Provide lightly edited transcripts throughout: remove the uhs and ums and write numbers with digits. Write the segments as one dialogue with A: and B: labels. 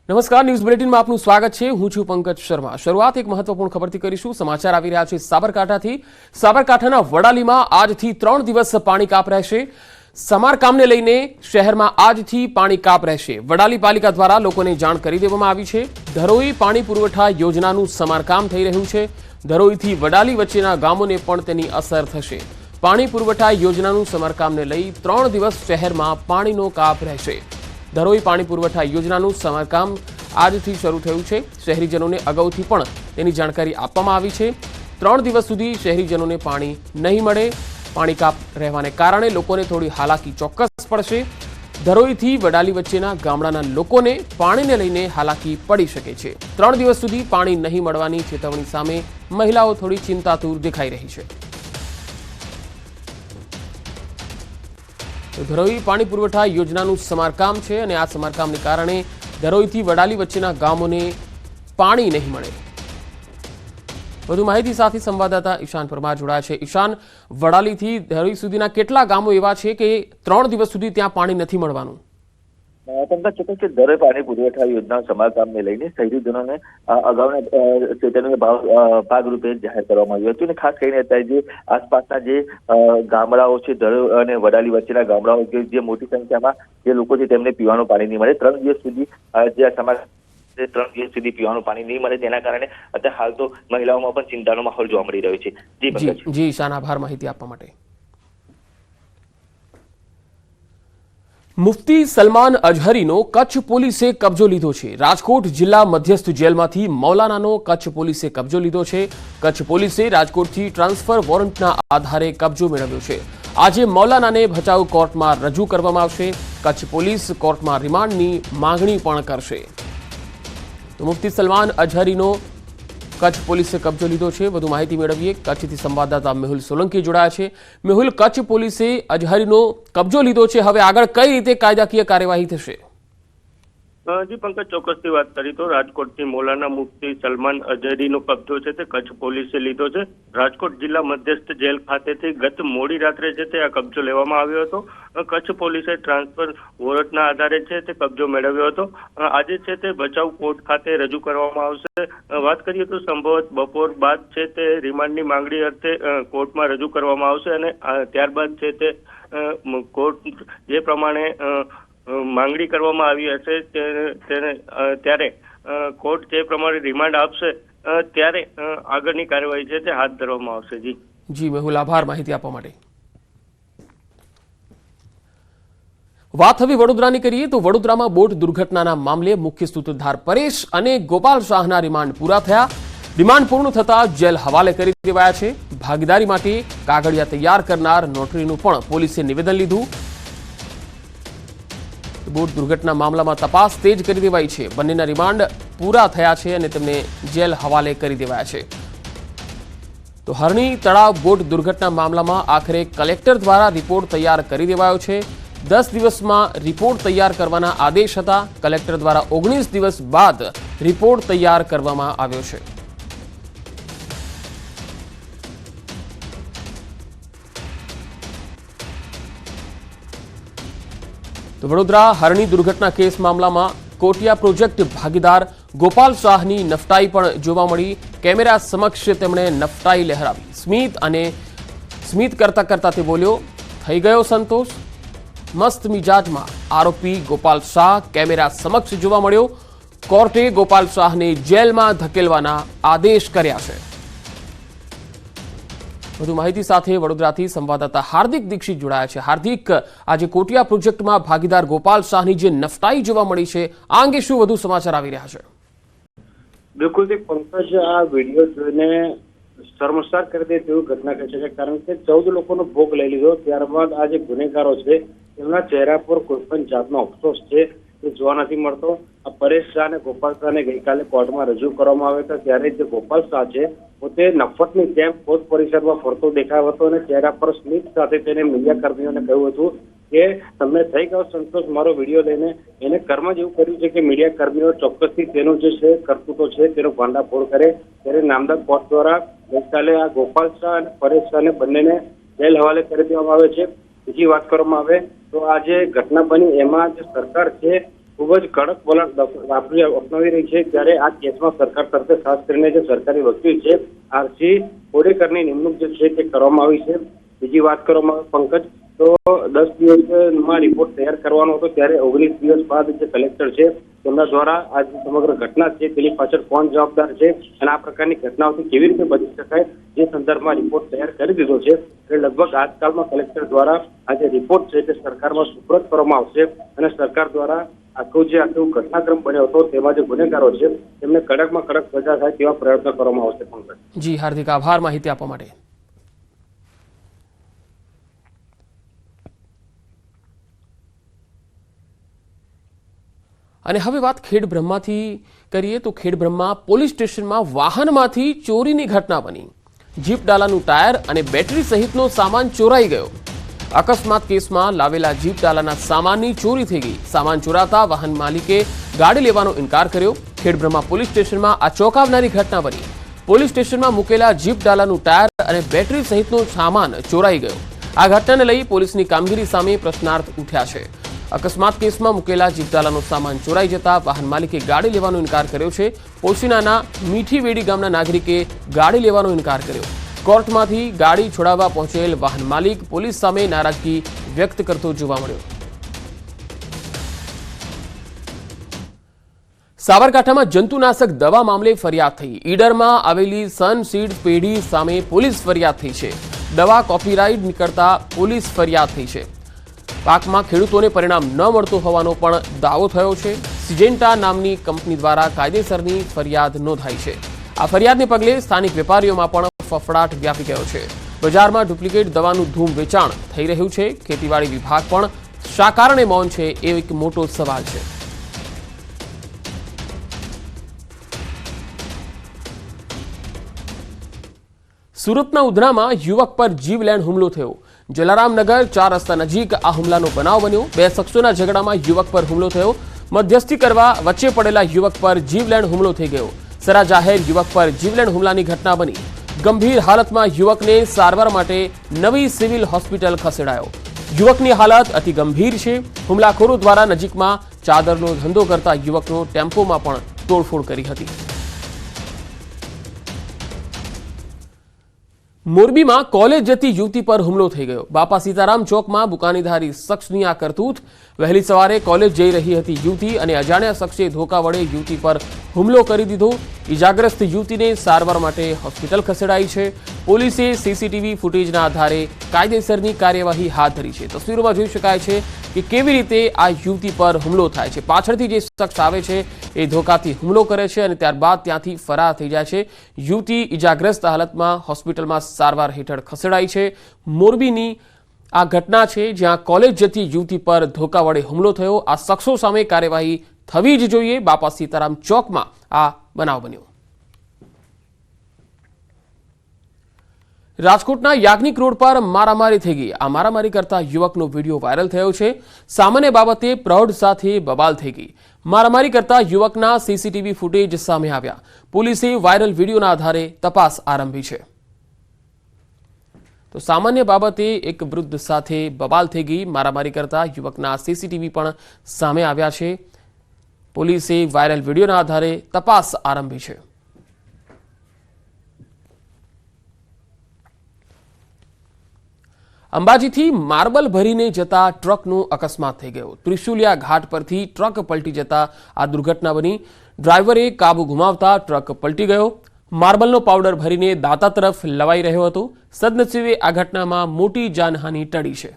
A: નમસ્કાર, ન્યૂઝ બુલેટિનમાં આપનું સ્વાગત છે। હું છું પંકજ શર્મા। શરૂઆત એક મહત્વપૂર્ણ ખબરથી કરીશું। સમાચાર આવી રહ્યા છે સાબરકાંઠાથી। સાબરકાંઠાના વડાલીમાં આજથી 3 દિવસ પાણી કાપ રહેશે। સમારકામને લઈને શહેરમાં આજથી પાણી કાપ રહેશે। વડાલી પાલિકા દ્વારા લોકોને જાણ કરી દેવામાં આવી છે। ધરોઈ પાણી પુરવઠા યોજનાનું સમારકામ થઈ રહ્યું છે। ધરોઈથી વડાલી વચ્ચેના ગામોને પણ તેની અસર થશે। પાણી પુરવઠા યોજનાનું સમારકામને લઈ 3 દિવસ શહેરમાં પાણીનો કાપ રહેશે। ધરોઈ પાણી પુરવઠા યોજનાનું સમારકામ આજથી શરૂ થયું છે। શહેરીજનોને અગાઉથી પણ તેની જાણકારી આપવામાં આવી છે। 3 દિવસ સુધી શહેરીજનોને પાણી નહીં મળે। પાણી કાપ રહેવાને કારણે લોકોને થોડી હાલાકી ચોક્કસ પડશે। ધરોઈથી વડાલી વચ્ચેના ગામડાના લોકોને પાણીને લઈને હાલાકી પડી શકે છે। 3 દિવસ સુધી પાણી નહીં મળવાની ચેતવણી સામે મહિલાઓ થોડી ચિંતાતુર દેખાઈ રહી છે। ધરોઈ પાણી પુરવઠા યોજનાનું સમારકામ છે અને આ સમારકામને કારણે ધરોઈથી વડાલી વચ્ચેના ગામોને પાણી નહીં મળે। વધુ માહિતી સાથે સંવાદદાતા ઈશાન પરમાર જોડાયા છે। ઈશાન, વડાલીથી ધરોઈ સુધીના કેટલા ગામો એવા છે કે 3 દિવસ સુધી ત્યાં પાણી નથી મળવાનું?
B: ધરોઈ પાણી પુરવઠા યોજના સમારકામને લઈને શહેરીજનોને અગાઉના ચેતવણી ભાગરૂપે જાહેર કરવામાં આવ્યું હતું અને ખાસ કરીને અત્યારે જે આસપાસના જે ગામડાઓ છે, ધરોઈ અને વડાલી વચ્ચેના ગામડાઓ કે જે મોટી સંખ્યામાં જે લોકો છે તેમને પીવાનું પાણી નહીં મળે। 3 દિવસ સુધી જે સમાર 3 દિવસ સુધી પીવાનું પાણી નહીં મળે તેના કારણે અત્યારે હાલ તો મહિલાઓમાં પણ ચિંતાનો માહોલ જોવા મળી રહ્યો છે।
A: જી ઈશાન, આભાર માહિતી આપવા માટે। મુફ્તી સલમાન અઝહરીનો કચ્છ પોલીસે કબજો લીધો છે। રાજકોટ જિલ્લા મધ્યસ્થ જેલમાંથી મૌલાનાનો કચ્છ પોલીસે કબજો લીધો છે। કચ્છ પોલીસે રાજકોટથી ટ્રાન્સફર વોરંટના આધારે કબજો મેળવ્યો છે। આજે મૌલાનાને ભચાઉ કોર્ટમાં રજૂ કરવામાં આવશે। કચ્છ પોલીસ કોર્ટમાં રિમાન્ડની માંગણી પણ કરશે। તો મુફ્તી સલમાન અઝહરીનો કચ્છ પોલીસે કબજો લીધો છે। વધુ માહિતી મેળવીએ। કચ્છથી સંવાદદાતા મેહુલ સોલંકી જોડાયા છે। મેહુલ, કચ્છ પોલીસે અઝહરીનો કબજો લીધો છે, હવે આગળ કઈ રીતે કાયદાકીય કાર્યવાહી થશે?
C: જી પંકજ, ચોક્કસથી વાત કરી તો રાજકોટથી મૌલાના મુફ્તી સલમાન અઝહરીનો કબજો છે તે કચ્છ પોલીસે લીધો છે। રાજકોટ જિલ્લા મધ્યસ્થ જેલ ખાતેથી ગત મોડી રાત્રે છે તે આ કબજો લેવામાં આવ્યો હતો। કચ્છ પોલીસે ટ્રાન્સફર વોરંટના આધારે છે તે કબજો મેળવ્યો હતો। આજે છે તે ભચાઉ કોર્ટ ખાતે રજૂ કરવામાં આવશે। વાત કરીએ તો સંભવત બપોર બાદ છે તે રિમાન્ડની માંગણી અર્થે કોર્ટમાં રજૂ કરવામાં આવશે અને ત્યારબાદ છે તે કોર્ટ જે પ્રમાણે માંગણી કરવામાં આવી હશે ત્યારે કોર્ટ જે પ્રમાણે રિમાન્ડ આપશે ત્યારે આગળની કાર્યવાહી છે તે હાથ ધરવામાં આવશે।
A: જી મેહુલ, આભાર માહિતી આપવા માટે। વાત હવે વડોદરાની કરીએ તો વડોદરામાં બોટ દુર્ઘટનાના મામલે મુખ્ય સૂત્રધાર પરેશ અને ગોપાલ શાહના રિમાન્ડ પૂરા થયા। રિમાન્ડ પૂર્ણ થતા જેલ હવાલે કરી દેવાયા છે। ભાગીદારી માટે કાગળિયા તૈયાર કરનાર નોટરીનું પણ પોલીસે નિવેદન લીધું। બોટ દુર્ઘટના મામલામાં તપાસ તેજ કરી દેવાઈ છે। બંનેના રિમાન્ડ પૂરા થયા છે અને તેમને જેલ હવાલે કરી દેવાયા છે। તો હરણી તળાવ બોટ દુર્ઘટના મામલામાં આખરે કલેક્ટર દ્વારા રિપોર્ટ તૈયાર કરી દેવાયો છે। 10 દિવસમાં રિપોર્ટ તૈયાર કરવાના આદેશ હતા। કલેક્ટર દ્વારા 19 દિવસ બાદ રિપોર્ટ તૈયાર કરવામાં આવ્યો છે। તો વડોદરા હરણી દુર્ઘટના કેસ મામલામાં કોટિયા પ્રોજેક્ટ ભાગીદાર ગોપાલ શાહની નફટાઈ પણ જોવા મળી। કેમેરા સમક્ષ તેમણે નફટાઈ લહેરાવી। સ્મિત કરતા કરતા તે બોલ્યો, થઈ ગયો સંતોષ। મસ્ત મિજાજમાં આરોપી ગોપાલ શાહ કેમેરા સમક્ષ જોવા મળ્યો। કોર્ટે ગોપાલ શાહને જેલમાં ધકેલવાના આદેશ કર્યા છે। વધુ માહિતી સાથે વડોદરાથી સંવાદદાતા હાર્દિક દીક્ષિત જોડાયા છે। હાર્દિક, આજે કોટિયા પ્રોજેક્ટમાં ભાગીદાર ગોપાલ શાહની જે નફટાઈ જોવા મળી છે, આ અંગે શું વધુ સમાચાર આવી રહ્યા છે?
D: બિલકુલ પંકજ, આ વિડીયો જોઈને શર્મસાર કરી દે તેવી ઘટના કહે છે, કારણ કે 14 લોકોનો ભોગ લઈ લીધો ત્યારબાદ આ જે ગુનેગારો છે તેમના ચહેરા પર કોઈ પણ જાતનો અફસોસ છે તે જોવા નથી મળતો। આ પરેશ શાહ અને ગોપાલ શાહને ગઈકાલે કોર્ટમાં રજૂ કરવામાં આવ્યા હતા ત્યારે જે ગોપાલ શાહ છે પોતે નફટની જેમ કોર્ટ પરિસરમાં ફરતો દેખાયો હતો અને ચહેરા પર સ્મિત સાથે તેને મીડિયા કર્મીઓને કહ્યું હતું કે તમને થઈ ગયો સંતોષ મારો વિડીયો લઈને। એને કર્મ જ એવું કર્યું છે કે મીડિયા કર્મીઓ ચોક્કસથી તેનું જે છે કરતૂતો છે તેનો ભાંડાફોડ કરે। ત્યારે નામદાર કોર્ટ દ્વારા ગઈકાલે આ ગોપાલ શાહ અને પરેશ શાહને બંનેને જેલ હવાલે કરી દેવામાં આવે છે। બીજી વાત કરવામાં આવે તો આ જે ઘટના બની એમાં જે સરકાર છે ખૂબ જ કડક વલણ અપનાવી રહી છે, ત્યારે આ કેસમાં સરકાર તરફે ખાસ કરીને જે સરકારી વકીલ છે આરસી કોડેકરની નિમણૂક જે છે તે કરવામાં આવી છે. બીજી વાત કરવામાં આવે પંકજ, તો 10 દિવસમાં રિપોર્ટ તૈયાર કરવાનો હતો, ત્યારે 19 દિવસ બાદ જે કલેક્ટર છે તેમના દ્વારા આ જે સમગ્ર ઘટના છે તેની પાછળ કોણ જવાબદાર છે અને આ પ્રકારની ઘટનાઓથી કેવી રીતે બચી શકાય જે સંદર્ભમાં રિપોર્ટ તૈયાર કરી દીધો છે. એટલે લગભગ આજકાલમાં કલેક્ટર દ્વારા આ જે રિપોર્ટ છે તે સરકારમાં સુપરત કરવામાં આવશે અને સરકાર દ્વારા આખું ઘટનાક્રમ બન્યો હતો તેમાં જે ગુનેગારો છે તેમને કડકમાં કડક સજા થાય તેવા પ્રયત્નો કરવામાં આવશે. પંકજ,
A: જી હાર્દિક આભાર માહિતી આપવા માટે. અને હવે વાત ખેડબ્રહ્માથી કરીએ તો ખેડબ્રહ્મા પોલીસ સ્ટેશનમાં વાહનમાંથી ચોરીની ઘટના બની. જીપ ડાલાનું ટાયર અને બેટરી સહિતનો સામાન ચોરાઈ ગયો. અકસ્માત કેસમાં લાવેલા જીપ ડાલાના સામાનની ચોરી થઈ ગઈ. સામાન ચોરાતા વાહન માલિકે ગાડી લેવાનો ઇનકાર કર્યો. ખેડબ્રહ્મા પોલીસ સ્ટેશનમાં આ ચોંકાવનારી ઘટના બની. પોલીસ સ્ટેશનમાં મૂકેલા જીપ ડાલાનું ટાયર અને બેટરી સહિતનો સામાન ચોરાઈ ગયો. આ ઘટનાને લઈ પોલીસની કામગીરી સામે પ્રશ્નાર્થ ઉઠ્યા છે. અકસ્માત કેસમાં મૂકેલા જીપડાલાનો સામાન ચોરાઈ જતા વાહન માલિકે ગાડી લેવાનો ઇનકાર કર્યો છે. પોશીનાના મીઠીવેડી ગામના નાગરિકે ગાડી લેવાનો ઇનકાર કર્યો. કોર્ટમાંથી ગાડી છોડાવવા પહોંચેલ વાહન માલિક પોલીસ સામે નારાજગી વ્યક્ત કરતો જોવા મળ્યો. સાબરકાંઠામાં જંતુનાશક દવા મામલે ફરિયાદ થઈ. ઈડરમાં આવેલી સનસીડ પેઢી સામે પોલીસ ફરિયાદ થઈ છે. દવા કોપીરાઇટ નીકળતા પોલીસ ફરિયાદ થઈ છે. પાકમાં ખેડૂતોને પરિણામ ન મળતું હોવાનો પણ દાવો થયો છે. સિજેન્ટા નામની કંપની દ્વારા કાયદેસરની ફરિયાદ નોંધાઈ છે. આ ફરિયાદને પગલે સ્થાનિક વેપારીઓમાં પણ ફફડાટ વ્યાપી ગયો છે. બજારમાં ડુપ્લિકેટ દવાનું ધૂમ વેચાણ થઈ રહ્યું છે. ખેતીવાડી વિભાગ પણ શા કારણે મૌન છે એ એક મોટો સવાલ છે. સુરતના ઉધનામાં યુવક પર જીવલેણ હુમલો થયો. જલારામનગર 4 રસ્તા નજીક આ હુમલાનો બનાવ બન્યો. 2 શખ્સોના ઝઘડામાં યુવક પર હુમલો થયો. મધ્યસ્થી કરવા વચ્ચે પડેલા યુવક પર જીવલેણ હુમલો થઈ ગયો. સરા જાહેર યુવક પર જીવલેણ હુમલાની ઘટના બની. ગંભીર હાલતમાં યુવકને સારવાર માટે નવી સિવિલ હોસ્પિટલ ખસેડાયો. યુવકની હાલત અતિ ગંભીર છે. હુમલાખોરો દ્વારા નજીકમાં ચાદરનો ધંધો કરતા યુવકનો ટેમ્પોમાં પણ તોડફોડ કરી હતી. મોરબીમાં કોલેજ જતી યુવતી પર હુમલો થઈ ગયો. બાપા સીતારામ ચોકમાં બુકાનીધારી શખ્સની આ કરતૂત. વહેલી સવારે કોલેજ જઈ રહી હતી યુવતી અને અજાણ્યા શખ્સે ધોકા વડે યુવતી પર હુમલો કરી દીધો. ઇજાગ્રસ્ત યુવતીને સારવાર માટે હોસ્પિટલ ખસેડાઈ છે. પોલીસે સીસીટીવી ફૂટેજના આધારે કાયદેસરની કાર્યવાહી હાથ ધરી છે. તસવીરોમાં જોઈ શકાય છે કે કેવી રીતે આ યુવતી પર હુમલો થાય છે. પાછળથી જે શખ્સ આવે છે એ ધોકાથી હુમલો કરે છે અને ત્યારબાદ ત્યાંથી ફરાર થઈ જાય છે. યુવતી ઇજાગ્રસ્ત હાલતમાં હોસ્પિટલમાં સારવાર હેઠળ ખસેડાઈ છે. મોરબીની આ ઘટના છે જ્યાં કોલેજ જતી યુવતી પર ધોકા વડે હુમલો થયો. આ શખ્સો સામે કાર્યવાહી થવી જ જોઈએ. બાપા સીતારામ ચોકમાં આ બનાવ બન્યો. રાજકોટના યાજ્ઞિક રોડ પર મારામારી થઈ ગઈ. આ મારામારી કરતા યુવકનો વિડીયો વાયરલ થયો છે. સામાન્ય બાબતે પ્રૌઢ સાથે બબાલ થઈ ગઈ. મારામારી કરતા યુવકના સીસીટીવી ફૂટેજ સામે આવ્યા. પોલીસે વાયરલ વિડીયોના આધારે તપાસ આરંભી છે. તો સામાન્ય બાબતે એક વૃદ્ધ સાથે બબાલ થઈ ગઈ. મારામારી કરતા યુવકના સીસીટીવી પણ સામે આવ્યા છે. પોલીસે વાયરલ વિડીયોના આધારે તપાસ આરંભી છે. અંબાજીથી માર્બલ ભરીને જતા ટ્રકનો અકસ્માત થઈ ગયો. ત્રિશુલિયા ઘાટ પરથી ટ્રક પલટી જતા આ દુર્ઘટના બની. ડ્રાઈવરે કાબુ ગુમાવતા ટ્રક પલટી ગયો. માર્બલનો પાવડર ભરીને દાતા તરફ લવાઈ રહ્યો હતો. સદનસીબે આ ઘટનામાં મોટી જાનહાનિ ટળી છે.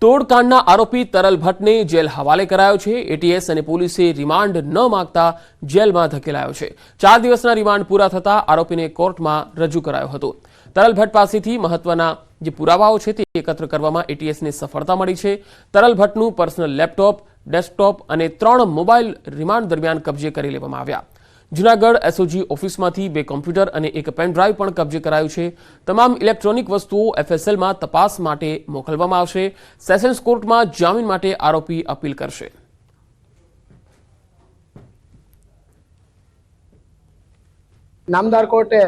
A: તોડકાંડના આરોપી તરલ ભટ્ટને જેલ હવાલે કરાયો છે. એટીએસ અને પોલીસે રિમાન્ડ ન માંગતા જેલમાં ધકેલાયો છે. 4 દિવસના રિમાન્ડ પૂરા થતા આરોપીને કોર્ટમાં રજૂ કરાયો હતો. તરલ ભટ્ટ પાસેથી મહત્વના જે પુરાવાઓ છે તે એકત્ર કરવામાં એટીએસને સફળતા મળી છે. તરલ ભટ્ટનું પર્સનલ લેપટોપ, ડેસ્કટોપ અને 3 મોબાઈલ રિમાન્ડ દરમિયાન કબજે કરી લેવામાં આવ્યા. જૂનાગઢ એસઓજી ઓફિસમાંથી 2 કોમ્પ્યુટર અને 1 પેનડ્રાઈવ પણ કબજે કરાયું છે. તમામ ઇલેક્ટ્રોનિક વસ્તુઓ એફએસએલમાં તપાસ માટે મોકલવામાં આવશે. સેશન્સ કોર્ટમાં જામીન માટે આરોપી અપીલ કરશે.
E: નામદાર કોર્ટે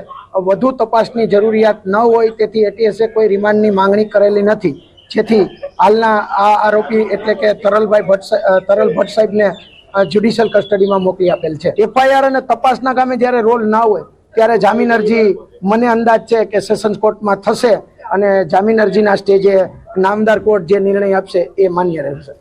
E: વધુ તપાસની જરૂરિયાત ન હોય તેથી એટીએસે કોઈ રિમાન્ડની માંગણી કરેલી નથી, જેથી હાલના આ આરોપી એટલે કે તરલ ભટ્ટ સાહેબને જ્યુડિશિયલ કસ્ટડીમાં મોકલી આપેલ છે. એફઆઈઆર અને તપાસના કામે જ્યારે રોલ ના હોય ત્યારે જામીન અરજી મને અંદાજ છે કે સેશન્સ કોર્ટમાં થશે અને જામીન અરજીના સ્ટેજે નામદાર કોર્ટ જે નિર્ણય આપશે એ માન્ય રહેશે.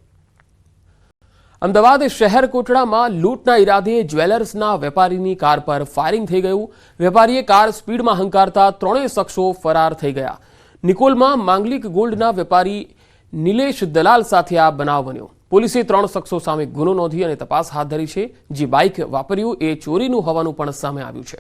A: અમદાવાદ શહેર કોટડામાં લૂંટના ઈરાદે જ્વેલર્સના વેપારીની કાર પર ફાયરિંગ થઈ ગયું. વેપારીએ કાર સ્પીડમાં હંકારતા ત્રણેય શખ્સો ફરાર થઈ ગયા. નિકોલમાં માંગલિક ગોલ્ડના વેપારી નિલેશ દલાલ સાથે આ બનાવ બન્યો. પોલીસે 3 શખ્સો સામે ગુનો નોંધી અને તપાસ હાથ ધરી છે. જે બાઇક વાપર્યું એ ચોરીનું હોવાનું પણ સામે આવ્યું છે.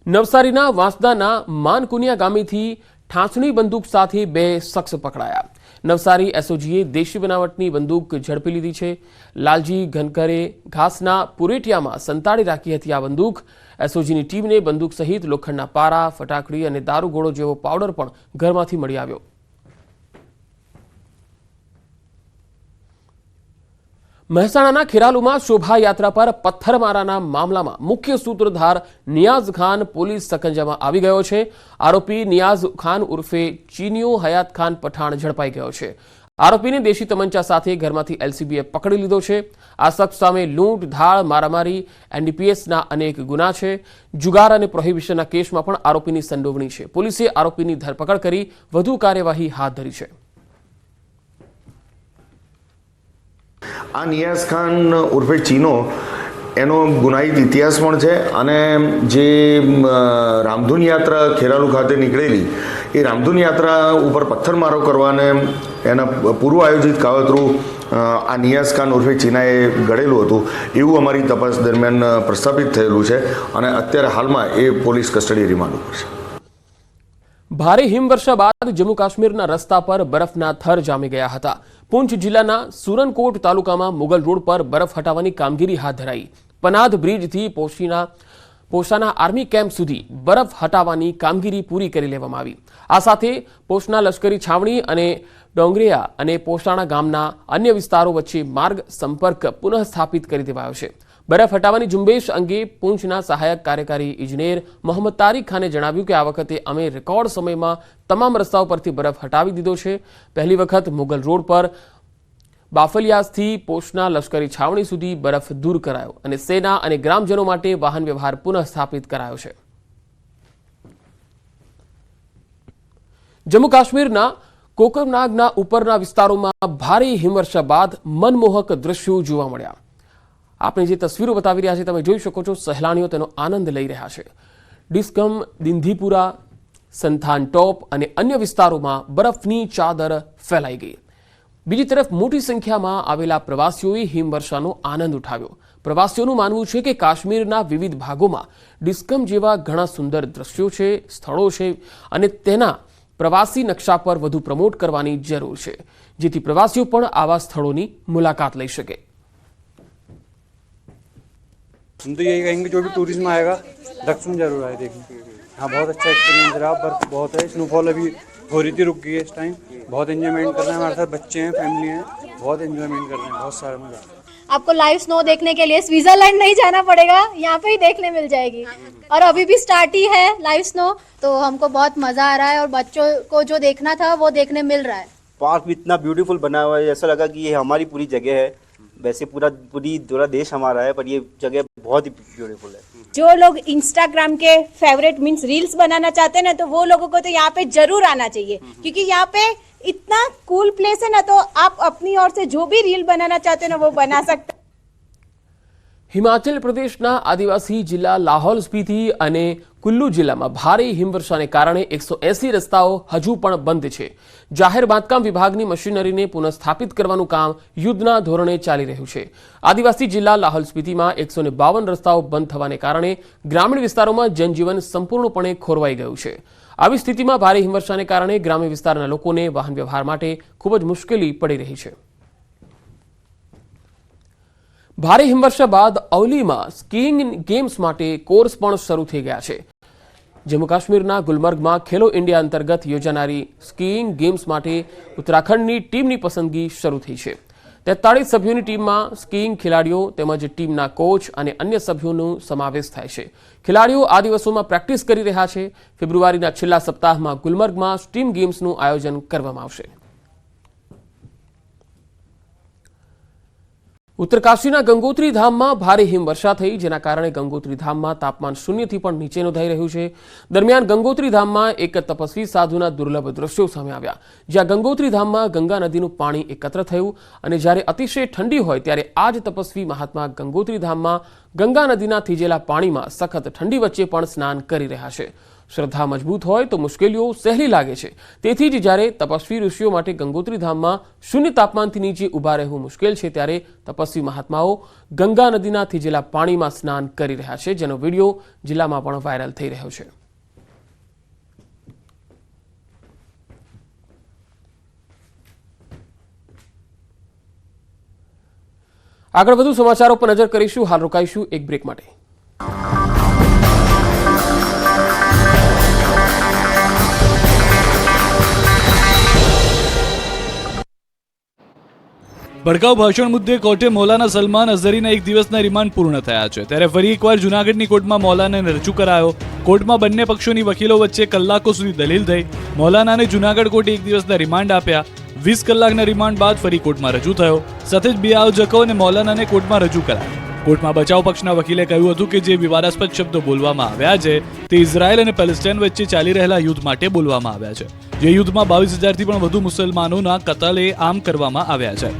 A: નવસારીના વાંસદાના માનકુનિયા ગામેથી ઠાંસણી બંદૂક સાથે 2 શખ્સ પકડાયા. નવસારી એસઓજીએ દેશી બનાવટની બંદૂક ઝડપી લીધી છે. લાલજી ઘનકરે ઘાસના પુરેટિયામાં સંતાડી રાખી હતી આ બંદૂક. એસઓજીની ટીમને બંદૂક સહિત લોખંડના પારા, ફટાકડી અને દારૂગોળો જેવો પાવડર પણ ઘરમાંથી મળી આવ્યો. મહેસાણાના ખેરાલુમાં શોભાયાત્રા પર પથ્થરમારાના મામલામાં મુખ્ય સૂત્રધાર નિયાઝ ખાન પોલીસ સકંજામાં આવી ગયો છે. આરોપી નિયાઝ ખાન ઉર્ફે ચીનિયો હયાત ખાન પઠાણ ઝડપાઈ ગયો છે. આરોપીને દેશી તમંચા સાથે ઘરમાંથી એલસીબીએ પકડી લીધો છે. આ શખ્સ સામે લૂંટ, ધાડ, મારામારી, એનડીપીએસના અનેક ગુના છે. જુગાર અને પ્રોહિબિશનના કેસમાં પણ આરોપીની સંડોવણી છે. પોલીસે આરોપીની ધરપકડ કરી વધુ કાર્યવાહી હાથ ધરી છે.
F: આ નિયાઝ ખાન ઉર્ફે ચીનો એનો ગુનાહિત ઇતિહાસ પણ છે અને જે રામધૂન યાત્રા ખેરાલુ ખાતે નીકળેલી એ રામધૂન યાત્રા ઉપર પથ્થરમારો કરવાને એના પૂર્વ આયોજિત કાવતરું આ નિયાઝ ખાન ઉર્ફે ચીનાએ ઘડેલું હતું એવું અમારી તપાસ દરમિયાન પ્રસ્થાપિત થયેલું છે અને અત્યારે હાલમાં એ પોલીસ કસ્ટડી રિમાન્ડ ઉપર છે.
A: ભારે હિમવર્ષા બાદ જમ્મુ કાશ્મીરના રસ્તા પર બરફના થર જામી ગયા હતા. પૂંછ જિલ્લાના સુરનકોટ તાલુકામાં મુગલ રોડ પર બરફ હટાવવાની કામગીરી હાથ ધરાઈ. પનાદ બ્રિજથી પોશાના આર્મી કેમ્પ સુધી બરફ હટાવવાની કામગીરી પૂરી કરી લેવામાં આવી. આ સાથે પોશના લશ્કરી છાવણી અને ડોંગરિયા અને પોશાણા ગામના અન્ય વિસ્તારો વચ્ચે માર્ગ સંપર્ક પુનઃ સ્થાપિત કરી દેવાયો છે. બરફ હટાવવાની ઝુંબેશ અંગે પૂંછના સહાયક કાર્યકારી ઇજનેર મોહમ્મદ તારીક ખાને જણાવ્યું કે આ વખતે અમે રેકોર્ડ સમયમાં તમામ રસ્તાઓ પરથી બરફ હટાવી દીધો છે. પહેલી વખત મુગલ રોડ પર બાફલિયાસથી પોશના લશ્કરી છાવણી સુધી બરફ દૂર કરાયો અને સેના અને ગ્રામજનો માટે વાહન વ્યવહાર પુનઃ સ્થાપિત કરાયો છે. જમ્મુ કાશ્મીરના કોકરનાગના ઉપરના વિસ્તારોમાં ભારે હિમવર્ષા બાદ મનમોહક દ્રશ્યો જોવા મળ્યા. આપણે જે તસવીરો બતાવી રહ્યા છે તમે જોઈ શકો છો. સહેલાણીઓ તેનો આનંદ લઈ રહ્યા છે. ડિસ્કમ, દિંધીપુરા, સંથાન ટોપ અને અન્ય વિસ્તારોમાં બરફની ચાદર ફેલાઈ ગઈ. બીજી તરફ મોટી સંખ્યામાં આવેલા પ્રવાસીઓએ હિમવર્ષાનો આનંદ ઉઠાવ્યો. પ્રવાસીઓનું માનવું છે કે કાશ્મીરના વિવિધ ભાગોમાં ડિસ્કમ જેવા ઘણા સુંદર દ્રશ્યો છે, સ્થળો છે અને તેના પ્રવાસી નકશા પર વધુ પ્રમોટ કરવાની જરૂર છે, જેથી પ્રવાસીઓ પણ આવા સ્થળોની મુલાકાત લઈ શકે.
G: हम तो यही कहेंगे जो भी टूरिज्म आएगा दक्षिण जरूर आए देखने. हाँ बहुत अच्छा एक्सपीरियंस रहा. बर्फ बहुत है, स्नोफॉल अभी हो रही थी, रुक गई है इस टाइम. बहुत एंजॉयमेंट कर रहे हैं, हमारे साथ बच्चे हैं, फैमिली हैं, बहुत एंजॉयमेंट कर रहे हैं, बहुत सारा मजा.
H: आपको लाइव स्नो देखने के लिए स्विट्जरलैंड नहीं जाना पड़ेगा, यहाँ पे ही देखने मिल जाएगी. और अभी भी स्टार्ट ही है लाइव स्नो, तो हमको बहुत मजा आ रहा है और बच्चों को जो देखना था वो देखने मिल रहा है.
I: पार्क भी इतना ब्यूटीफुल बना हुआ है, ऐसा लगा कि ये हमारी पूरी जगह है. वैसे पूरा देश हमारा है, पर ये जगह बहुत ही ब्यूटीफुल है.
J: जो लोग इंस्टाग्राम के फेवरेट मीन्स रील्स बनाना चाहते हैं ना, तो वो लोगों को तो यहाँ पे जरूर आना चाहिए, क्योंकि यहाँ पे इतना कूल प्लेस है ना, तो आप अपनी ओर से जो भी रील बनाना चाहते हैं ना वो बना सकते हैं.
A: હિમાચલ પ્રદેશના આદિવાસી જિલ્લા લાહોલ સ્પીતિ અને કુલ્લુ જિલ્લામાં ભારે હિમવર્ષાને કારણે 180 રસ્તાઓ હજુ પણ બંધ છે. જાહેર બાંધકામ વિભાગની મશીનરીને પુનઃસ્થાપિત કરવાનું કામ યુદ્ધના ધોરણે ચાલી રહ્યું છે. આદિવાસી જિલ્લા લાહોલ સ્પીતિમાં 152 રસ્તાઓ બંધ થવાને કારણે ગ્રામીણ વિસ્તારોમાં જનજીવન સંપૂર્ણપણે ખોરવાઈ ગયું છે. આવી સ્થિતિમાં ભારે હિમવર્ષાને કારણે ગ્રામ્ય વિસ્તારના લોકોને વાહન વ્યવહાર માટે ખૂબ જ મુશ્કેલી પડી રહી છે. ભારે હિમવર્ષા બાદ અવલીમાં સ્કીઇંગ ગેમ્સ માટે કોર્સ પણ શરૂ થઈ ગયા છે. જમ્મુ કાશ્મીરના ગુલમર્ગમાં ખેલો ઇન્ડિયા અંતર્ગત યોજાનારી સ્કીઇંગ ગેમ્સ માટે ઉત્તરાખંડની ટીમની પસંદગી શરૂ થઈ છે. 43 સભ્યોની ટીમમાં સ્કીઇંગ ખેલાડીઓ તેમજ ટીમના કોચ અને અન્ય સભ્યોનો સમાવેશ થાય છે. ખેલાડીઓ આ દિવસોમાં પ્રેક્ટિસ કરી રહ્યા છે. ફેબ્રુઆરીના છેલ્લા સપ્તાહમાં ગુલમર્ગમાં સ્ટીમ ગેમ્સનું આયોજન કરવામાં આવશે. ઉત્તરકાશીના ગંગોત્રી ધામમાં ભારે હિમવર્ષા થઈ, જેના કારણે ગંગોત્રી ધામમાં તાપમાન શૂન્યથી પણ નીચે નોંધાઈ રહ્યું છે. દરમિયાન ગંગોત્રી ધામમાં એક તપસ્વી સાધુના દુર્લભ દ્રશ્યો સામે આવ્યા, જ્યાં ગંગોત્રી ધામમાં ગંગા નદીનું પાણી એકત્ર થયું અને જ્યારે અતિશય ઠંડી હોય ત્યારે આ જ તપસ્વી મહાત્મા ગંગોત્રી ધામમાં ગંગા નદીના થીજેલા પાણીમાં સખત ઠંડી વચ્ચે પણ સ્નાન કરી રહ્યા છે. શ્રદ્ધા મજબૂત હોય તો મુશ્કેલીઓ સહેલી લાગે છે. તેથી જ જ્યારે તપસ્વી ઋષિઓ માટે ગંગોત્રી ધામમાં શૂન્ય તાપમાનથી નીચે ઊભા રહેવું મુશ્કેલ છે, ત્યારે તપસ્વી મહાત્માઓ ગંગા નદીના થીજેલા પાણીમાં સ્નાન કરી રહ્યા છે, જેનો વિડીયો જિલ્લામાં પણ વાયરલ થઈ રહ્યો છે. આગળ વધુ સમાચારો પર નજર કરીશું. હાલ રોકાઈશું એક બ્રેક માટે.
K: ભડકાઉ ભાષણ મુદ્દે કોર્ટે મૌલાના સલમાન અઝહરીના એક દિવસના રિમાન્ડ પૂર્ણ થયા છે. ત્યારે ફરી એકવાર જૂનાગઢની કોર્ટમાં મૌલાનાને રજૂ કરાયો. કોર્ટમાં બંને પક્ષોની વકીલો વચ્ચે કલાકો સુધી દલીલ થઈ. મૌલાનાને જૂનાગઢ કોર્ટે એક દિવસના રિમાન્ડ આપ્યા. 20 કલાકના રિમાન્ડ બાદ ફરી કોર્ટમાં રજૂ થયો. સાથે જ બે આયોજકો અને મૌલાનાને કોર્ટમાં રજૂ કરાયા. કોર્ટમાં બચાવ પક્ષના વકીલે કહ્યું હતું કે જે વિવાદાસ્પદ શબ્દો બોલવામાં આવ્યા છે તે ઇઝરાયલ અને પેલેસ્ટાઇન વચ્ચે ચાલી રહેલા યુદ્ધ માટે બોલવામાં આવ્યા છે. જે યુદ્ધમાં 22,000થી પણ વધુ મુસલમાનોના કતલ આમ કરવામાં આવ્યા છે.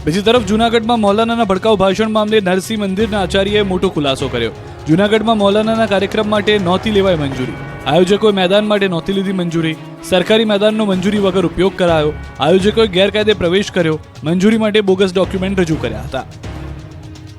K: બીજી તરફ જૂનાગઢમાં મૌલાનાના ભડકાઉ ભાષણ મામલે નરસિંહ મંદિરના આચાર્યએ મોટો ખુલાસો કર્યો. જૂનાગઢમાં મૌલાનાના કાર્યક્રમ માટે નહોતી લેવાઈ મંજૂરી. આયોજકોએ મેદાન માટે નહોતી લીધી મંજૂરી. સરકારી મેદાનનો મંજૂરી વગર ઉપયોગ કરાયો. આયોજકોએ ગેરકાયદે પ્રવેશ કર્યો. મંજૂરી માટે બોગસ ડોક્યુમેન્ટ રજૂ કર્યા હતા.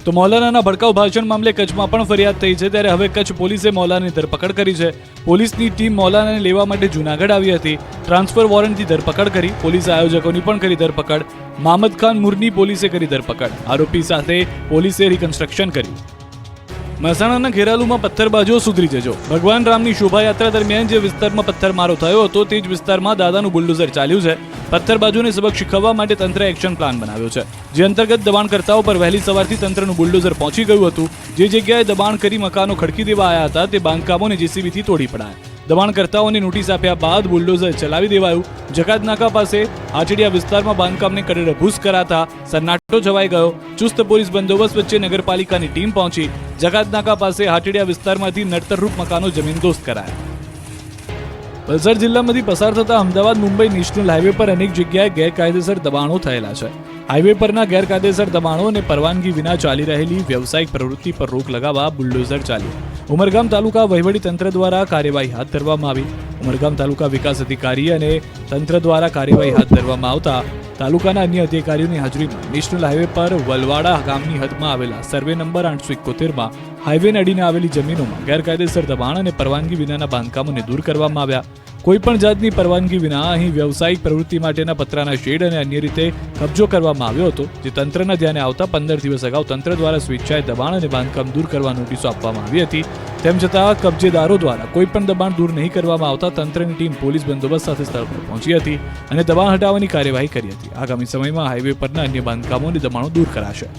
K: તો મૌલાનાના ભડકાઉ ભાષણ મામલે કચ્છમાં પણ ફરિયાદ થઈ છે. ત્યારે હવે કચ્છ પોલીસે મૌલાનાની ધરપકડ કરી છે. પોલીસની ટીમ મૌલાનાને લેવા માટે જૂનાગઢ આવી હતી. ટ્રાન્સફર વોરંટથી ધરપકડ કરી. પોલીસે આયોજકોની પણ કરી ધરપકડ. મામદ ખાન મુરની પોલીસે કરી ધરપકડ. આરોપી સાથે પોલીસે રિકન્સ્ટ્રક્શન કર્યું. મહેસાણાના ખેરાલુમાં પથ્થરબાજો સુધરી જજો. ભગવાન રામની શોભાયાત્રા દરમિયાન જે વિસ્તારમાં પથ્થરમારો થયો હતો તે જ વિસ્તારમાં દાદાનું બુલડોઝર ચાલ્યું છે. પથ્થરબાજોને સબક શીખવવા માટે તંત્રે એક્શન પ્લાન બનાવ્યો છે. જે અંતર્ગત દબાણકર્તાઓ પર વહેલી સવારથી તંત્રનું બુલડોઝર પહોંચી ગયું હતું. જે જગ્યાએ દબાણ કરી મકાનો ખડકી દેવા આવ્યા હતા તે બાંધકામોને જેસીબીથી તોડી પડાયા. દબાણકર્તાઓને નોટિસ આપ્યા બાદ બુલડોઝર ચલાવી દેવાયું. જકાત નાકા પાસે હાટડિયા વિસ્તારમાં બાંધકામને કડેરભૂસ કરાતા સન્નાટો છવાઈ ગયો. ચુસ્ત પોલીસ બંદોબસ્ત વચ્ચે નગરપાલિકાની ટીમ પહોંચી. જકાત નાકા પાસે હાટડિયા વિસ્તારમાંથી નડતરરૂપ મકાનો જમીનદોસ્ત કરાયા. વલસાડ જિલ્લામાંથી પસાર થતા અમદાવાદ મુંબઈ નેશનલ હાઈવે પર અનેક જગ્યાએ ગેરકાયદેસર દબાણો થયેલા છે. હાઈવે પરના ગેરકાયદેસર દબાણો અને પરવાનગી વિના ચાલી રહેલી વ્યવસાયિક પ્રવૃત્તિ પર રોક લગાવવા બુલડોઝર ચાલ્યું. ઉમરગામ તાલુકા વહીવટી તંત્ર દ્વારા કાર્યવાહી હાથ ધરવામાં આવી. ઉમરગામ તાલુકા વિકાસ અધિકારી અને તંત્ર દ્વારા કાર્યવાહી હાથ ધરવામાં આવતા તાલુકાના અન્ય અધિકારીઓની હાજરીમાં નેશનલ હાઈવે પર વલવાડા ગામની હદમાં આવેલા સર્વે નંબર 871માં હાઈવેને અડીને આવેલી જમીનોમાં ગેરકાયદેસર દબાણ અને પરવાનગી વિનાના બાંધકામોને દૂર કરવામાં આવ્યા. કોઈપણ જાતની પરવાનગી વિના અહીં વ્યવસાયિક પ્રવૃત્તિ માટેના પતરાના શેડ અને અન્ય રીતે કબજો કરવામાં આવ્યો હતો. જે તંત્રના ધ્યાને આવતા 15 દિવસ અગાઉ તંત્ર દ્વારા સ્વેચ્છાએ દબાણ અને બાંધકામ દૂર કરવા નોટિસો આપવામાં આવી હતી. તેમ છતાં કબજેદારો દ્વારા કોઈપણ દબાણ દૂર નહીં કરવામાં આવતા તંત્રની ટીમ પોલીસ બંદોબસ્ત સાથે સ્થળ પર પહોંચી હતી અને દબાણ હટાવવાની કાર્યવાહી કરી હતી. આગામી સમયમાં હાઈવે પરના અન્ય બાંધકામો અને દબાણો દૂર કરાશે.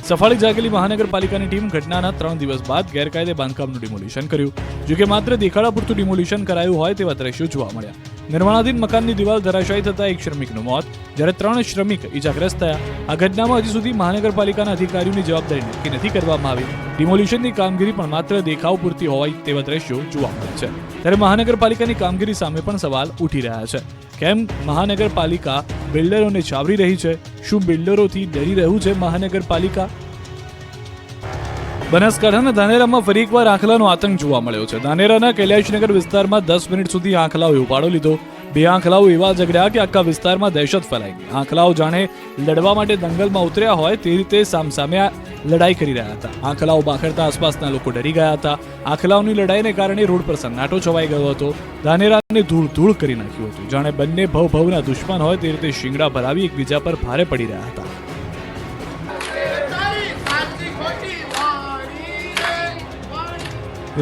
K: સફાળી જાગેલી મહાનગરપાલિકાની ટીમ ઘટનાના 3 દિવસ બાદ ગેરકાયદે બાંધકામનું ડિમોલિશન કર્યું. જોકે માત્ર દેખાડા પૂરતું ડિમોલિશન કરાયું હોય તેવા દ્રશ્યો જોવા મળ્યા. નિર્માણાધીન મકાનની દિવાલ ધરાશાયી થતા એક શ્રમિકનું મોત, જ્યારે 3 શ્રમિક ઇજાગ્રસ્ત થયા. આ ઘટનામાં હજી સુધી મહાનગરપાલિકાના અધિકારીઓની જવાબદારી નક્કી નથી કરવામાં આવી. ડિમોલિશનની કામગીરી પણ માત્ર દેખાવ પૂરતી હોય તેવા દ્રશ્યો જોવા મળે છે. ત્યારે મહાનગરપાલિકાની કામગીરી સામે પણ સવાલ ઉઠી રહ્યા છે. કેમ મહાનગરપાલિકા બિલ્ડરોને છાવરી રહી છે? શું બિલ્ડરોથી ડરી રહ્યું છે મહાનગરપાલિકા? બનાસકાંઠાના ધાનેરામાં ફરી એકવાર આંખલાનો આતંક જોવા મળ્યો છે. ધાનેરાના કૈલાશનગર વિસ્તારમાં 10 મિનિટ સુધી આંખલાઓએ ઉપાડો લીધો. 2 આંખલાઓ એવા ઝઘડ્યા કે આખા વિસ્તારમાં દહેશત ફેલાઈ ગઈ. આંખલાઓ જાણે લડવા માટે દંગલમાં ઉતર્યા હોય તે રીતે સામસામે લડાઈ કરી રહ્યા હતા. આંખલાઓ બાખડતા આસપાસના લોકો ડરી ગયા હતા. આંખલાઓની લડાઈને કારણે રોડ પર સન્નાટો છવાઈ ગયો હતો. ધાનેરાને ધૂળ ધૂળ કરી નાખ્યું હતું. જાણે બંને ભવના દુશ્મન હોય તે રીતે શિંગડા ભરાવી એકબીજા પર ભારે પડી રહ્યા હતા.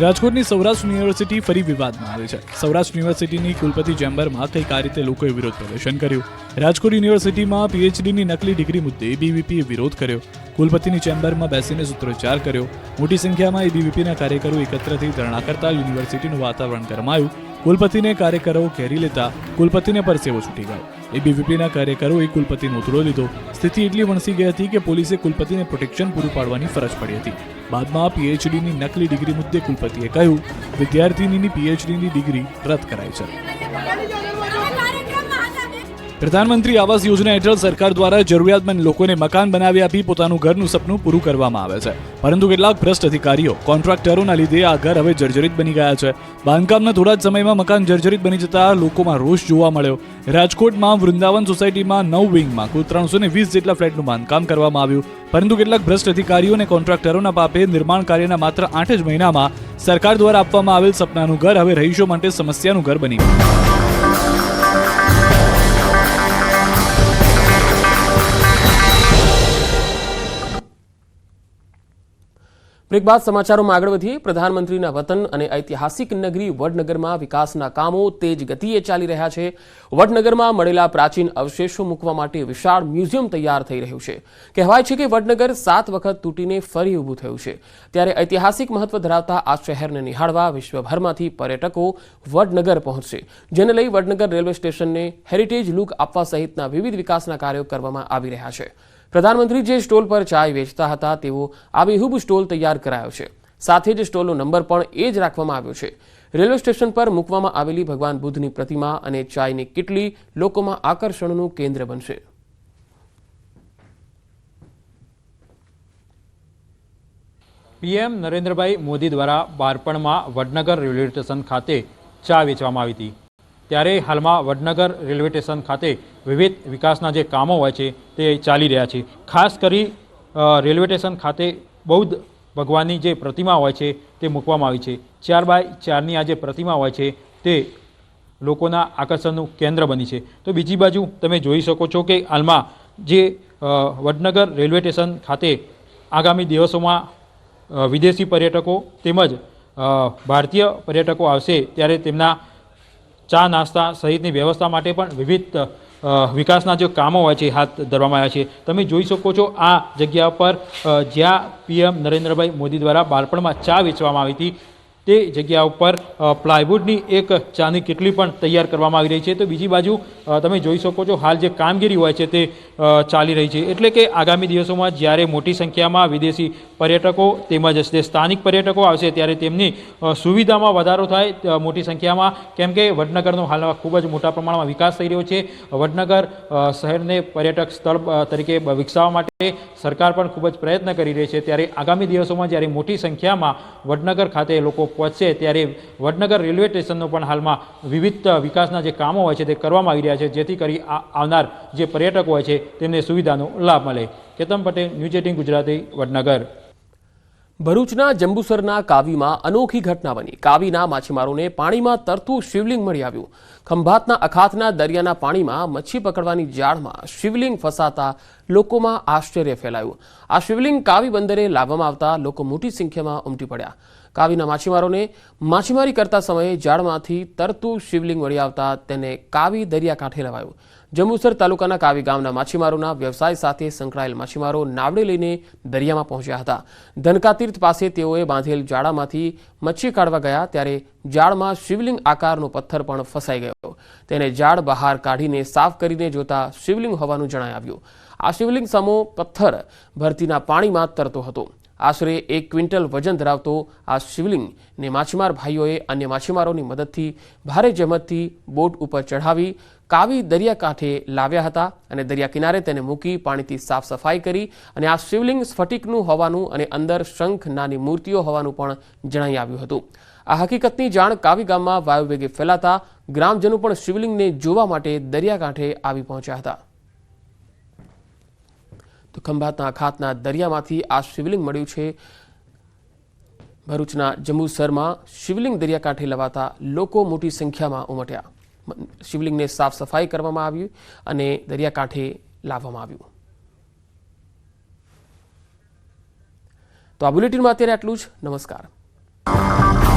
K: રાજકોટની સૌરાષ્ટ્ર યુનિવર્સિટી ફરી વિવાદમાં આવી છે. સૌરાષ્ટ્ર યુનિવર્સિટીની કુલપતિ ચેમ્બરમાં કંઈક આ રીતે લોકોએ વિરોધ પ્રદર્શન કર્યું. રાજકોટ યુનિવર્સિટીમાં પીએચડીની નકલી ડિગ્રી મુદ્દે એબીવીપીએ વિરોધ કર્યો. કુલપતિની ચેમ્બરમાં બેસીને સૂત્રોચ્ચાર કર્યો. મોટી સંખ્યામાં એબીવીપીના કાર્યકરો એકત્ર થઈ ધરણા કરતા યુનિવર્સિટીનું વાતાવરણ ગરમાયું. કુલપતિને કાર્યકરો ઘેરી લેતા કુલપતિને પરસેવો છૂટી ગયો. એબીવીપીના કાર્યકરોએ કુલપતિનો ઉતરો લીધો. સ્થિતિ એટલી વણસી ગઈ હતી કે પોલીસે કુલપતિને પ્રોટેક્શન પૂરું પાડવાની ફરજ પડી હતી. બાદમાં પીએચડીની નકલી ડિગ્રી મુદ્દે કુલપતિએ કહ્યું, વિદ્યાર્થીનીની પીએચડીની ડિગ્રી રદ કરાઈ છે. પ્રધાનમંત્રી આવાસ યોજના હેઠળ સરકાર દ્વારા જરૂરિયાતમંદ લોકોને મકાન બનાવી આપી પોતાનું ઘરનું સપનું પૂરું કરવામાં આવે છે. પરંતુ કેટલાક ભ્રષ્ટ અધિકારીઓ, કોન્ટ્રાક્ટરોના લીધે આ ઘર હવે જર્જરિત બની ગયા છે. બાંધકામના થોડા જ સમયમાં મકાન જર્જરિત બની જતા લોકોમાં રોષ જોવા મળ્યો. રાજકોટમાં વૃંદાવન સોસાયટીમાં 9 વિંગમાં કુલ 320 જેટલા ફ્લેટનું બાંધકામ કરવામાં આવ્યું. પરંતુ કેટલાક ભ્રષ્ટ અધિકારીઓ અને કોન્ટ્રાક્ટરોના પાપે નિર્માણ કાર્યના માત્ર 8 જ મહિનામાં સરકાર દ્વારા આપવામાં આવેલ સપનાનું ઘર હવે રહીશો માટે સમસ્યાનું ઘર બની ગયું.
A: બ્રેક બાદ સમાચારોમાં આગળ વધીએ. પ્રધાનમંત્રીના વતન અને ઐતિહાસિક નગરી વડનગરમાં વિકાસના કામો તેજ ગતિએ ચાલી રહ્યા છે. વડનગરમાં મળેલા પ્રાચીન અવશેષો મૂકવા માટે વિશાળ મ્યુઝિયમ તૈયાર થઈ રહ્યું છે. કહેવાય છે કે વડનગર 7 વખત તૂટીને ફરી ઊભું થયું છે. ત્યારે ઐતિહાસિક મહત્વ ધરાવતા આ શહેરને નિહાળવા વિશ્વભરમાંથી પર્યટકો વડનગર પહોંચશે, જેને લઈ વડનગર રેલવે સ્ટેશનને હેરિટેજ લુક આપવા સહિતના વિવિધ વિકાસના કાર્યો કરવામાં આવી રહ્યા છે. પ્રધાનમંત્રી જે સ્ટોલ પર ચાય વેચતા હતા તેવો આબેહૂબ સ્ટોલ તૈયાર કરાયો છે. સાથે જ સ્ટોલનો નંબર પણ એ જ રાખવામાં આવ્યો છે. રેલવે સ્ટેશન પર મૂકવામાં આવેલી ભગવાન બુદ્ધની પ્રતિમા અને ચાયની કિટલી લોકોમાં આકર્ષણનું કેન્દ્ર બનશે.
L: પીએમ નરેન્દ્રભાઈ મોદી દ્વારા બાળપણમાં વડનગર રેલવે સ્ટેશન ખાતે ચા વેચવામાં આવી હતી. ત્યારે હાલમાં વડનગર રેલવે સ્ટેશન ખાતે વિવિધ વિકાસના જે કામો હોય છે તે ચાલી રહ્યા છે. ખાસ કરી રેલવે સ્ટેશન ખાતે બૌદ્ધ ભગવાનની જે પ્રતિમા હોય છે તે મૂકવામાં આવી છે. 4x4ની આ જે પ્રતિમા હોય છે તે લોકોના આકર્ષણનું કેન્દ્ર બની છે. તો બીજી બાજુ તમે જોઈ શકો છો કે હાલમાં જે વડનગર રેલવે સ્ટેશન ખાતે આગામી દિવસોમાં વિદેશી પર્યટકો તેમજ ભારતીય પર્યટકો આવશે ત્યારે તેમના ચા નાસ્તા સહિતની વ્યવસ્થા માટે પણ વિવિધ વિકાસના જે કામો હોય છે હાથ ધરવામાં આવ્યા છે. તમે જોઈ શકો છો આ જગ્યા પર જ્યાં પીએમ નરેન્દ્રભાઈ મોદી દ્વારા બાળપણમાં ચા વેચવામાં આવી હતી તે જગ્યા ઉપર પ્લાયવુડની એક ચાની કિટલી પણ તૈયાર કરવામાં આવી રહી છે. તો બીજી બાજુ તમે જોઈ શકો છો હાલ જે કામગીરી હોય છે તે ચાલી રહી છે. એટલે કે આગામી દિવસોમાં જ્યારે મોટી સંખ્યામાં વિદેશી પર્યટકો તેમજ જે સ્થાનિક પર્યટકો આવશે ત્યારે તેમની સુવિધામાં વધારો થાય મોટી સંખ્યામાં, કેમ કે વડનગરનો હાલમાં ખૂબ જ મોટા પ્રમાણમાં વિકાસ થઈ રહ્યો છે. વડનગર શહેરને પર્યટક સ્થળ તરીકે વિકસાવવા માટે સરકાર પણ ખૂબ જ પ્રયત્ન કરી રહી છે. ત્યારે આગામી દિવસોમાં જ્યારે મોટી સંખ્યામાં વડનગર ખાતે લોકો પહોંચશે ત્યારે વડનગર રેલવે સ્ટેશનનો પણ હાલમાં વિવિધ વિકાસના જે કામો હોય છે તે કરવામાં આવી રહ્યા છે, જેથી કરી આવનાર જે પર્યટકો હોય છે તેમને સુવિધાનો લાભ મળે. કેતન પટેલ, ન્યૂઝ 18 ગુજરાતી, વડનગર.
A: ભરૂચના જંબુસરના કાવીમાં અનોખી ઘટના બની. કાવીના માછીમારોને પાણીમાં તરતું શિવલિંગ મળી આવ્યું. ખંભાતના અખાતના દરિયાના પાણીમાં મચ્છી પકડવાની જાળમાં શિવલિંગ ફસાતા લોકોમાં આશ્ચર્ય ફેલાયું. આ શિવલિંગ કાવી બંદરે લાવવામાં આવતા લોકો મોટી સંખ્યામાં ઉમટી પડ્યા. કાવીના માછીમારોને માછીમારી કરતા સમયે જાળમાંથી તરતું શિવલિંગ મળી આવતા તેને કાવી દરિયાકાંઠે લવાયું. જંબુસર તાલુકાના કાવી ગામના માછીમારોના વ્યવસાય સાથે સંકળાયેલ માછીમારો નાવડે લઈને દરિયામાં પહોંચ્યા હતા. ધનકાતીર્થ પાસે તેઓએ બાંધેલ જાળામાંથી મચ્છી કાઢવા ગયા ત્યારે જાળમાં શિવલિંગ આકારનો પથ્થર પણ ફસાઈ ગયો. તેને જાળ બહાર કાઢીને સાફ કરીને જોતા શિવલિંગ હોવાનું જણાઈ આવ્યું. આ શિવલિંગ સમો પથ્થર ભરતીના પાણીમાં તરતો હતો. આશરે 1 ક્વિન્ટલ વજન ધરાવતો આ શિવલિંગને માછીમાર ભાઈઓએ અન્ય માછીમારોની મદદથી ભારે જહેમતથી બોટ ઉપર ચઢાવી કાવી દરિયાકાંઠે લાવ્યા હતા અને દરિયા કિનારે તેને મૂકી પાણીથી સાફ સફાઈ કરી અને આ શિવલિંગ સ્ફટિકનું હોવાનું અને અંદર શંખ નાની મૂર્તિઓ હોવાનું પણ જણાઈ આવ્યું હતું. આ હકીકતની જાણ કાવી ગામમાં વાયુવેગે ફેલાતા ગ્રામજનો પણ શિવલિંગને જોવા માટે દરિયાકાંઠે આવી પહોંચ્યા હતા. તો ખંભાતના અખાતના દરિયામાંથી આ શિવલિંગ મળ્યું છે. ભરૂચના જંબુસરમાં શિવલિંગ દરિયાકાંઠે લવાતા લોકો મોટી સંખ્યામાં ઉમટ્યા. શિવલિંગને સાફ સફાઈ કરવામાં આવી અને દરિયાકાંઠે લાવવામાં આવ્યું. તો આ બુલેટિનમાં અત્યારે આટલું જ. નમસ્કાર.
L: છે.